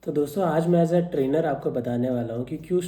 तो दोस्तों आज मैं एज अ ट्रेनर आपको बताने वाला हूँ कि क्यों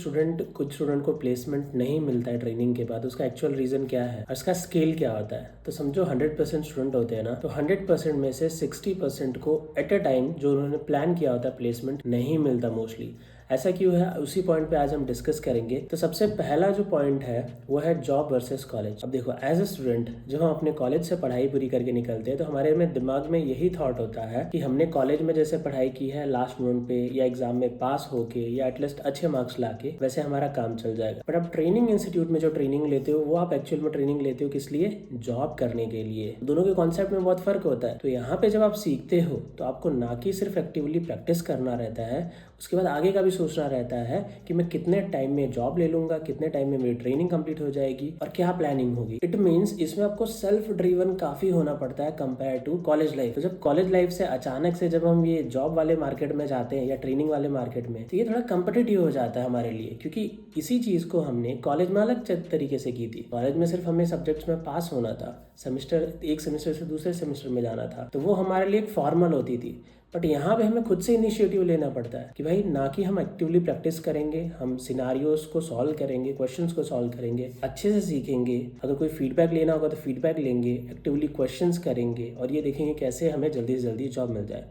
कुछ स्टूडेंट को प्लेसमेंट नहीं मिलता है ट्रेनिंग के बाद, उसका एक्चुअल रीज़न क्या है और इसका स्केल क्या होता है। तो समझो 100% स्टूडेंट होते हैं ना, तो 100% में से 60% को एट अ टाइम जो उन्होंने प्लान किया होता है प्लेसमेंट नहीं मिलता मोस्टली। ऐसा क्यों है, उसी पॉइंट पे आज हम डिस्कस करेंगे। तो सबसे पहला जो पॉइंट है वो है जॉब वर्सेस कॉलेज। अब देखो, एज अ स्टूडेंट जब हम अपने कॉलेज से पढ़ाई पूरी करके निकलते हैं तो हमारे में दिमाग में यही थॉट होता है कि हमने कॉलेज में जैसे पढ़ाई की है लास्ट मोमेंट पे या एग्जाम में पास होके या एटलीस्ट अच्छे मार्क्स लाके वैसे हमारा काम चल जाएगा। बट अब ट्रेनिंग इंस्टीट्यूट में जो ट्रेनिंग लेते हो वो आप एक्चुअल में ट्रेनिंग लेते हो किस लिए? जॉब करने के लिए। दोनों के कॉन्सेप्ट में बहुत फर्क होता है। तो यहाँ पे जब आप सीखते हो तो आपको ना कि सिर्फ एक्टिवली प्रैक्टिस करना रहता है, उसके बाद आगे का भी सोचना रहता है कि मैं कितने टाइम में जॉब ले लूंगा, कितने टाइम में मेरी ट्रेनिंग कंप्लीट हो जाएगी और क्या प्लानिंग होगी। इट मीन्स इसमें आपको सेल्फ ड्रिवन काफी होना पड़ता है कंपेयर टू कॉलेज लाइफ। तो जब कॉलेज लाइफ से अचानक से जब हम ये जॉब वाले मार्केट में जाते हैं या ट्रेनिंग वाले मार्केट में, तो ये थोड़ा कम्पिटिटिव हो जाता है हमारे लिए, क्योंकि इसी चीज को हमने कॉलेज में अलग तरीके से की थी। कॉलेज में सिर्फ हमें सब्जेक्ट्स में पास होना था, एक सेमेस्टर से दूसरे सेमेस्टर में जाना था, तो वो हमारे लिए एक फॉर्मल होती थी। बट यहाँ पे हमें खुद से इनिशिएटिव लेना पड़ता है कि भाई ना कि हम एक्टिवली प्रैक्टिस करेंगे, हम सिनारियोज को सॉल्व करेंगे, क्वेश्चंस को सॉल्व करेंगे, अच्छे से सीखेंगे, अगर कोई फीडबैक लेना होगा तो फीडबैक लेंगे, एक्टिवली क्वेश्चंस करेंगे और ये देखेंगे कैसे हमें जल्दी से जल्दी जॉब मिल जाए।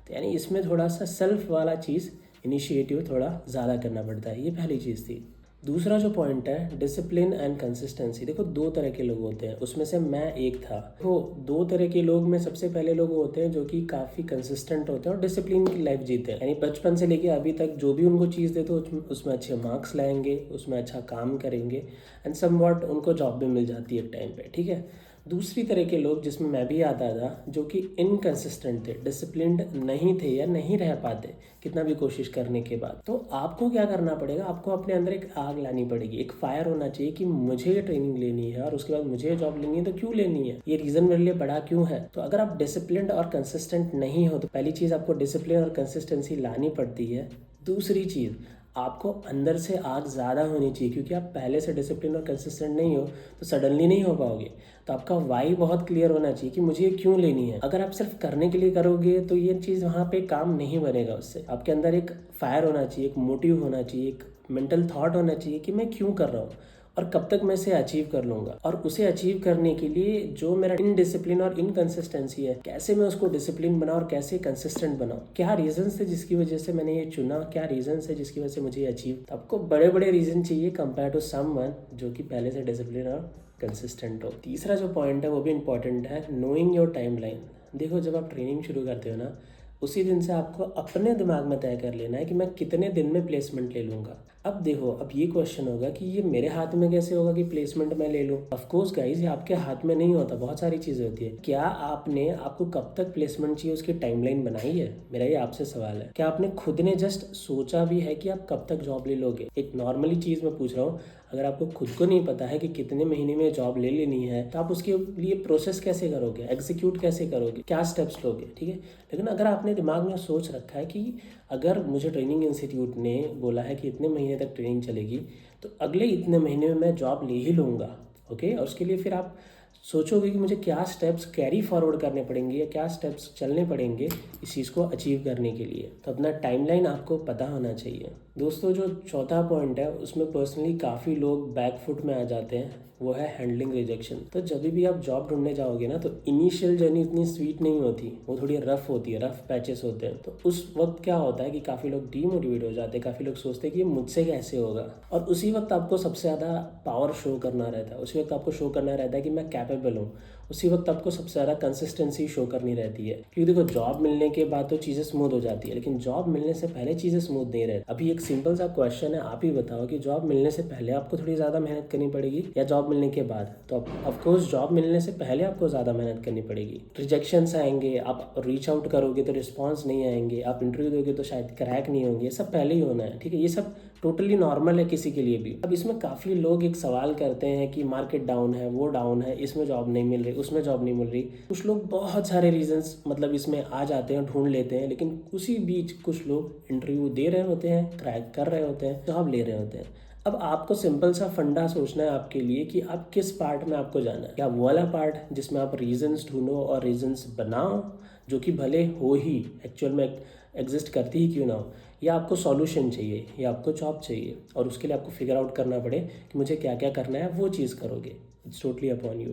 तो यानी इसमें थोड़ा सा सेल्फ वाला चीज़, इनिशिएटिव थोड़ा ज़्यादा करना पड़ता है। ये पहली चीज़ थी। दूसरा जो पॉइंट है डिसिप्लिन एंड कंसिस्टेंसी। देखो, दो तरह के लोग होते हैं, उसमें से मैं एक था। देखो, दो तरह के लोग में सबसे पहले लोग होते हैं जो कि काफ़ी कंसिस्टेंट होते हैं और डिसिप्लिन की लाइफ जीते हैं। यानी बचपन से लेके अभी तक जो भी उनको चीज़ देते हो उसमें अच्छे मार्क्स लाएंगे, उसमें अच्छा काम करेंगे एंड समवॉट उनको जॉब भी मिल जाती है एक टाइम पे, ठीक है। दूसरी तरह के लोग, जिसमें मैं भी आता था, जो कि इनकंसिस्टेंट थे, डिसिप्लिन्ड नहीं थे या नहीं रह पाते कितना भी कोशिश करने के बाद। तो आपको क्या करना पड़ेगा, आपको अपने अंदर एक आग लानी पड़ेगी, एक फायर होना चाहिए कि मुझे ये ट्रेनिंग लेनी है और उसके बाद मुझे ये जॉब लेनी है। तो क्यों लेनी है, ये रीज़न मेरे लिए बड़ा क्यों है। तो अगर आप डिसिप्लिन्ड और कंसिस्टेंट नहीं हो तो पहली चीज़ आपको डिसिप्लिन और कंसिस्टेंसी लानी पड़ती है। दूसरी चीज़, आपको अंदर से आग ज़्यादा होनी चाहिए, क्योंकि आप पहले से डिसिप्लिन और कंसिस्टेंट नहीं हो तो सडनली नहीं हो पाओगे। तो आपका वाई बहुत क्लियर होना चाहिए कि मुझे ये क्यों लेनी है। अगर आप सिर्फ करने के लिए करोगे तो ये चीज़ वहाँ पे काम नहीं बनेगा। उससे आपके अंदर एक फायर होना चाहिए, एक मोटिव होना चाहिए, एक मेंटल थॉट होना चाहिए कि मैं क्यों कर रहा हूँ और कब तक मैं इसे अचीव कर लूँगा। और उसे अचीव करने के लिए जो मेरा इनडिसिप्लिन और इनकंसिस्टेंसी है, कैसे मैं उसको डिसिप्लिन बनाऊँ और कैसे कंसिस्टेंट बनाऊँ, क्या रीजंस थे जिसकी वजह से मैंने ये चुना, क्या रीजंस है जिसकी वजह से मुझे अचीव। आपको बड़े बड़े रीजन चाहिए कंपेयर टू समवन जो कि पहले से डिसिप्लिन और कंसिस्टेंट हो। तीसरा जो पॉइंट है वो भी इंपॉर्टेंट है, नोइंग योर टाइम लाइन। देखो, जब आप ट्रेनिंग शुरू करते हो ना, उसी दिन से आपको अपने दिमाग में तय कर लेना है कि मैं कितने दिन में प्लेसमेंट ले लूँगा। अब देखो, अब ये क्वेश्चन होगा कि ये मेरे हाथ में कैसे होगा कि प्लेसमेंट मैं ले लूँ। ऑफ कोर्स गाइस, ये आपके हाथ में नहीं होता, बहुत सारी चीज़ें होती है। क्या आपको कब तक प्लेसमेंट चाहिए उसकी टाइमलाइन बनाई है? मेरा ये आपसे सवाल है। क्या आपने खुद ने जस्ट सोचा भी है कि आप कब तक जॉब ले लोगे? एक नॉर्मली चीज़ मैं पूछ रहा हूँ, अगर आपको खुद को नहीं पता है कि कितने महीने में जॉब ले लेनी है तो आप उसके लिए प्रोसेस कैसे करोगे, एग्जीक्यूट कैसे करोगे, क्या स्टेप्स लोगे, ठीक है। लेकिन अगर आपने दिमाग में सोच रखा है कि अगर मुझे ट्रेनिंग इंस्टीट्यूट ने बोला है कि इतने महीने तक ट्रेनिंग चलेगी तो अगले इतने महीने में मैं जॉब ले ही लूँगा, ओके। और उसके लिए फिर आप सोचोगे कि मुझे क्या स्टेप्स कैरी फॉरवर्ड करने पड़ेंगे या क्या स्टेप्स चलने पड़ेंगे इस चीज़ को अचीव करने के लिए। तो अपना टाइमलाइन आपको पता होना चाहिए। दोस्तों, जो चौथा पॉइंट है उसमें पर्सनली काफ़ी लोग बैकफुट में आ जाते हैं, वो है हैंडलिंग रिजेक्शन। तो जब भी आप जॉब ढूंढने जाओगे ना, तो इनिशियल जर्नी इतनी स्वीट नहीं होती, वो थोड़ी रफ होती है, रफ पैचेस होते हैं। तो उस वक्त क्या होता है कि काफ़ी लोग डीमोटिवेट हो जाते हैं, काफ़ी लोग सोचते हैं कि ये मुझसे कैसे होगा। और उसी वक्त आपको सबसे ज़्यादा पावर शो करना रहता है, उसी वक्त आपको शो करना रहता है कि मैं कैपेबल हूँ। उसी वक्त आपको सबसे ज़्यादा कंसिस्टेंसी शो करनी रहती है, क्योंकि देखो, जॉब मिलने के बाद तो चीज़ें स्मूथ हो जाती है, लेकिन जॉब मिलने से पहले चीज़ें स्मूथ नहीं रहती। अभी एक सिंपल सा क्वेश्चन है, आप ही बताओ कि जॉब मिलने से पहले आपको थोड़ी ज़्यादा मेहनत करनी पड़ेगी या जॉब मिलने के बाद? तो ऑफकोर्स जॉब मिलने से पहले आपको ज़्यादा मेहनत करनी पड़ेगी। रिजेक्शंस आएंगे, आप रीच आउट करोगे तो रिस्पॉन्स नहीं आएंगे, आप इंटरव्यू दोगे तो शायद क्रैक नहीं होंगे, सब पहले ही होना है, ठीक है। ये सब टोटली नॉर्मल है किसी के लिए भी। अब इसमें काफ़ी लोग एक सवाल करते हैं कि मार्केट डाउन है, वो डाउन है, इसमें जॉब नहीं मिल रही, उसमें जॉब नहीं मिल रही। कुछ लोग बहुत सारे रीजंस मतलब इसमें आ जाते हैं, ढूंढ लेते हैं, लेकिन उसी बीच कुछ लोग इंटरव्यू दे रहे होते हैं, क्रैक कर रहे होते हैं, जॉब ले रहे होते हैं। अब आपको सिंपल सा फंडा सोचना है आपके लिए कि आप किस पार्ट में आपको जाना है। क्या वो वाला पार्ट जिसमें आप रीजंस ढूंढो और रीजंस बनाओ, जो कि भले हो ही एक्चुअल में एग्जिस्ट करती ही क्यों ना हो, या आपको सॉल्यूशन चाहिए या आपको जॉब चाहिए और उसके लिए आपको फिगर आउट करना पड़े कि मुझे क्या क्या करना है, वो चीज़ करोगे। It's totally upon you.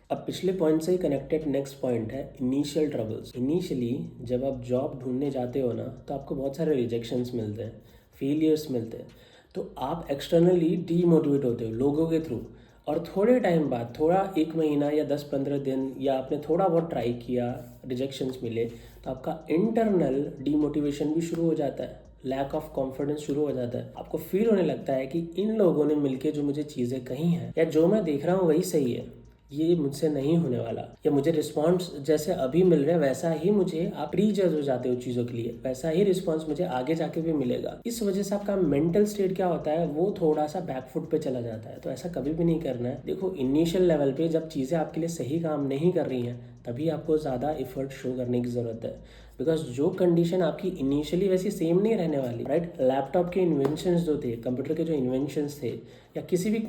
अब पिछले पॉइंट से ही कनेक्टेड नेक्स्ट पॉइंट है इनिशियल ट्रबल्स। इनिशियली जब आप जॉब ढूंढने जाते हो ना, तो आपको बहुत सारे रिजेक्शंस मिलते हैं, फेलियर्स मिलते हैं, तो आप एक्सटर्नली डीमोटिवेट होते हो लोगों के थ्रू, और थोड़े टाइम बाद, थोड़ा 1 महीना या 10-15 दिन, या आपने थोड़ा बहुत ट्राई किया, रिजेक्शंस मिले, तो आपका इंटरनल डीमोटिवेशन भी शुरू हो जाता है, लैक ऑफ कॉन्फिडेंस शुरू हो जाता है। आपको फील होने लगता है कि इन लोगों ने मिलके जो मुझे चीज़ें कही हैं या जो मैं देख रहा हूँ वही सही है, ये मुझसे नहीं होने वाला, या मुझे रिस्पॉन्स जैसे अभी मिल रहा है वैसा ही मुझे, आप प्री जज हो जाते हो चीज़ों के लिए, वैसा ही रिस्पॉन्स मुझे आगे जाके भी मिलेगा। इस वजह से आपका मेंटल स्टेट क्या होता है, वो थोड़ा सा बैकफुट पे चला जाता है। तो ऐसा कभी भी नहीं करना है। देखो, इनिशियल लेवल पे जब चीज़ें आपके लिए सही काम नहीं कर रही हैं, तभी आपको ज़्यादा एफर्ट शो करने की ज़रूरत है, बिकॉज जो कंडीशन आपकी इनिशियली वैसी सेम नहीं रहने वाली, राइट। लैपटॉप के इन्वेंशंस जो थे, कंप्यूटर के जो इन्वेंशंस थे, या किसी भी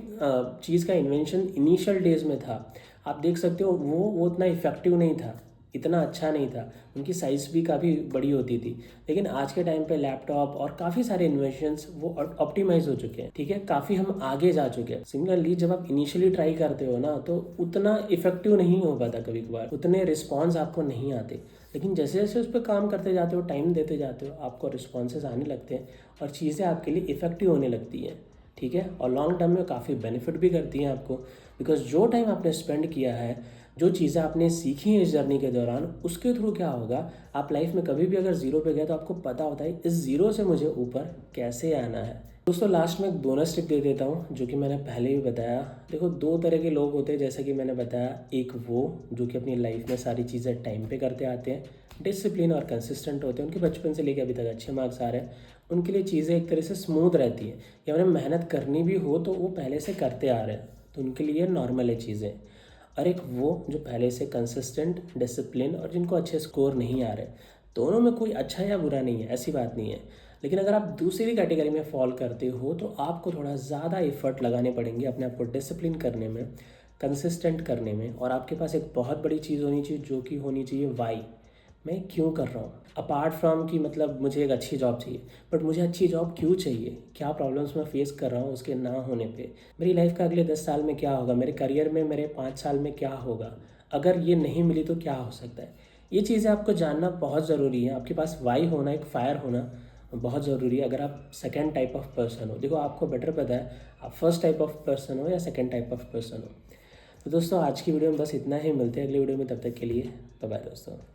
चीज़ का इन्वेंशन इनिशियल डेज में था, आप देख सकते हो वो उतना इफेक्टिव नहीं था, इतना अच्छा नहीं था, उनकी साइज़ भी काफ़ी बड़ी होती थी। लेकिन आज के टाइम पे लैपटॉप और काफ़ी सारे इन्वेंशंस वो ऑप्टिमाइज हो चुके हैं, ठीक है, काफ़ी हम आगे जा चुके हैं। सिमिलरली जब आप इनिशियली ट्राई करते हो ना, तो उतना इफेक्टिव नहीं हो पाता, कभी कभार उतने रिस्पॉन्स आपको नहीं आते। लेकिन जैसे जैसे उस पर काम करते जाते हो, टाइम देते जाते हो, आपको रिस्पॉन्सेज आने लगते हैं और चीज़ें आपके लिए इफेक्टिव होने लगती हैं, ठीक है। और लॉन्ग टर्म में काफ़ी बेनिफिट भी करती हैं आपको, बिकॉज जो टाइम आपने स्पेंड किया है, जो चीज़ें आपने सीखी हैं इस जर्नी के दौरान, उसके थ्रू क्या होगा, आप लाइफ में कभी भी अगर ज़ीरो पे गए तो आपको पता होता है इस ज़ीरो से मुझे ऊपर कैसे आना है। दोस्तों, लास्ट में एक बोनस टिप दे देता हूँ, जो कि मैंने पहले भी बताया। देखो, 2 तरह के लोग होते हैं, जैसा कि मैंने बताया। एक वो जो कि अपनी लाइफ में सारी चीज़ें टाइम पे करते आते हैं, डिसिप्लिन और कंसिस्टेंट होते हैं, उनके बचपन से लेकर अभी तक अच्छे मार्क्स आ रहे हैं, उनके लिए चीज़ें एक तरह से स्मूथ रहती हैं, या उन्हें मेहनत करनी भी हो तो वो पहले से करते आ रहे हैं, तो उनके लिए नॉर्मल है चीज़ें। और एक वो जो पहले से कंसिस्टेंट, डिसिप्लिन और जिनको अच्छे स्कोर नहीं आ रहे। दोनों में कोई अच्छा या बुरा नहीं है, ऐसी बात नहीं है। लेकिन अगर आप दूसरी कैटेगरी में फॉल करते हो, तो आपको थोड़ा ज़्यादा एफर्ट लगाने पड़ेंगे अपने आप को डिसिप्लिन करने में, कंसिस्टेंट करने में, और आपके पास एक बहुत बड़ी चीज़ होनी चाहिए, जो कि होनी चाहिए वाई। मैं क्यों कर रहा हूँ, अपार्ट फ्रॉम कि मतलब मुझे एक अच्छी जॉब चाहिए, बट मुझे अच्छी जॉब क्यों चाहिए, क्या प्रॉब्लम्स मैं फेस कर रहा हूँ उसके ना होने पे, मेरी लाइफ का अगले 10 साल में क्या होगा, मेरे करियर में मेरे 5 साल में क्या होगा, अगर ये नहीं मिली तो क्या हो सकता है। ये चीज़ें आपको जानना बहुत ज़रूरी है। आपके पास वाई होना, एक फायर होना बहुत ज़रूरी है। अगर आप सेकेंड टाइप ऑफ पर्सन हो, देखो आपको बेटर पता है आप फर्स्ट टाइप ऑफ पर्सन हो या सेकेंड टाइप ऑफ पर्सन हो। तो दोस्तों, आज की वीडियो में बस इतना ही। मिलते हैं अगली वीडियो में, तब तक के लिए बाय बाय दोस्तों।